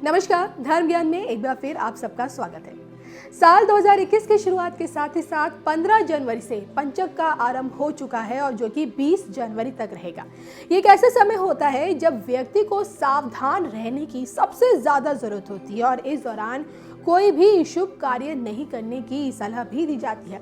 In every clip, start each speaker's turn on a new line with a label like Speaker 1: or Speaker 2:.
Speaker 1: नमस्कार, धर्म ज्ञान में एक बार फिर आप सबका स्वागत है। साल 2021 की शुरुआत के साथ ही साथ 15 जनवरी से पंचक का आरंभ हो चुका है और जो कि 20 जनवरी तक रहेगा। ये एक ऐसा समय होता है जब व्यक्ति को सावधान रहने की सबसे ज्यादा जरूरत होती है और इस दौरान कोई भी शुभ कार्य नहीं करने की सलाह भी दी जाती है।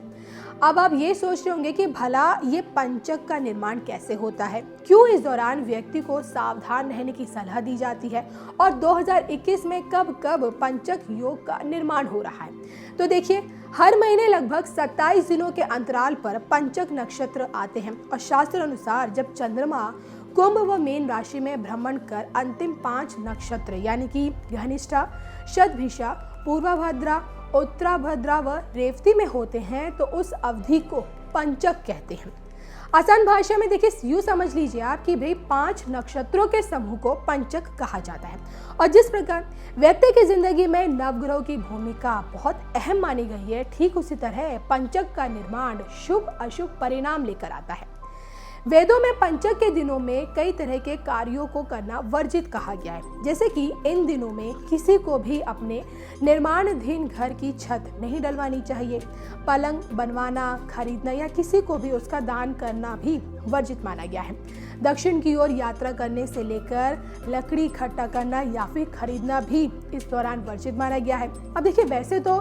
Speaker 1: अब आप ये सोच रहे होंगे कि भला ये पंचक का निर्माण कैसे होता है, क्यों इस दौरान व्यक्ति को सावधान रहने की सलाह दी जाती है और 2021 में कब कब पंचक योग का निर्माण हो रहा है। तो देखिए, हर महीने लगभग 27 दिनों के अंतराल पर पंचक नक्षत्र आते हैं और शास्त्र अनुसार जब चंद्रमा कुंभ व मीन राशि में भ्रमण कर अंतिम 5 नक्षत्र यानी कि घनिष्ठा, शतभिषा, पूर्वाभद्रा, उत्तराभद्रा व रेवती में होते हैं तो उस अवधि को पंचक कहते हैं। आसान भाषा में देखिए, यूं समझ लीजिए आप कि भाई 5 नक्षत्रों के समूह को पंचक कहा जाता है। और जिस प्रकार व्यक्ति की जिंदगी में नवग्रहों की भूमिका बहुत अहम मानी गई है, ठीक उसी तरह पंचक का निर्माण शुभ अशुभ परिणाम लेकर आता है। वेदों में पंचक के दिनों में कई तरह के कार्यों को करना वर्जित कहा गया है, जैसे कि इन दिनों में किसी को भी अपने निर्माणाधीन घर की छत नहीं डलवानी चाहिए, पलंग बनवाना, खरीदना या किसी को भी उसका दान करना भी वर्जित माना गया है। दक्षिण की ओर यात्रा करने से लेकर लकड़ी इकट्ठा करना या फिर खरीदना भी इस दौरान वर्जित माना गया है। अब देखिए, वैसे तो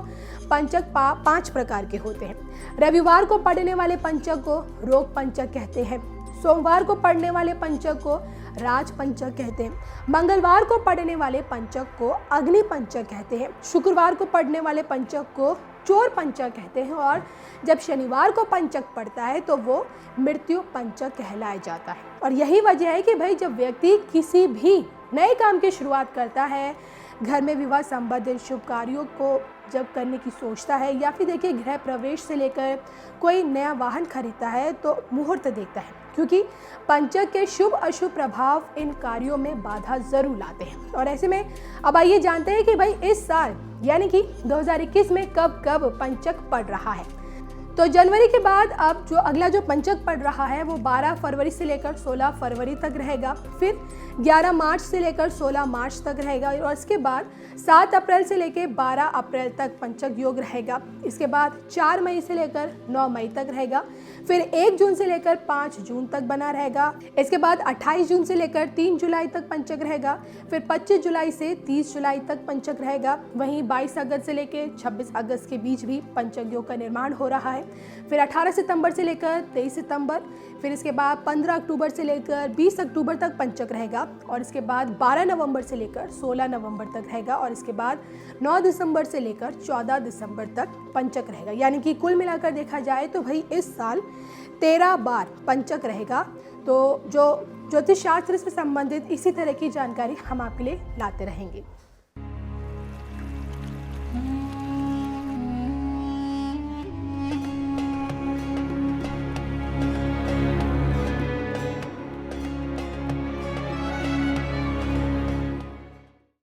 Speaker 1: पंचक 5 प्रकार के होते हैं। रविवार को पड़ने वाले पंचक को रोग पंचक कहते हैं, सोमवार को पड़ने वाले पंचक को राज पंचक कहते हैं, मंगलवार को पड़ने वाले पंचक को अग्नि पंचक कहते हैं, शुक्रवार को पड़ने वाले पंचक को चोर पंचक कहते हैं और जब शनिवार को पंचक पड़ता है तो वो मृत्यु पंचक कहलाया जाता है। और यही वजह है कि भाई जब व्यक्ति किसी भी नए काम की शुरुआत करता है, घर में विवाह संबंधित शुभ कार्यों को जब करने की सोचता है या फिर देखिए गृह प्रवेश से लेकर कोई नया वाहन खरीदता है तो मुहूर्त देखता है, क्योंकि पंचक के शुभ अशुभ प्रभाव इन कार्यों में बाधा जरूर लाते हैं। और ऐसे में अब आइए जानते हैं कि भाई इस साल यानी कि 2021 में कब कब पंचक पड़ रहा है। तो जनवरी के बाद अब जो अगला जो पंचक पड़ रहा है वो 12 फरवरी से लेकर 16 फरवरी तक रहेगा, फिर 11 मार्च से लेकर 16 मार्च तक रहेगा और इसके बाद 7 अप्रैल से लेकर 12 अप्रैल तक पंचक योग रहेगा। इसके बाद 4 मई से लेकर 9 मई तक रहेगा, फिर 1 जून से लेकर 5 जून तक बना रहेगा। इसके बाद 28 जून से लेकर 3 जुलाई तक पंचक रहेगा, फिर 25 जुलाई से 30 जुलाई तक पंचक रहेगा। वहीं 22 अगस्त से लेकर 26 अगस्त के बीच भी पंचक योग का निर्माण हो रहा है। फिर 18 सितंबर से लेकर 23 सितंबर, फिर इसके बाद 15 अक्टूबर से लेकर 20 अक्टूबर तक पंचक रहेगा और इसके बाद 12 नवंबर से लेकर 16 नवंबर तक रहेगा और इसके बाद 9 दिसंबर से लेकर 14 दिसंबर तक पंचक रहेगा। यानी कि कुल मिलाकर देखा जाए तो भाई इस साल 13 बार पंचक रहेगा। तो जो ज्योतिष शास्त्र से संबंधित इसी तरह की जानकारी हम आपके लिए लाते रहेंगे।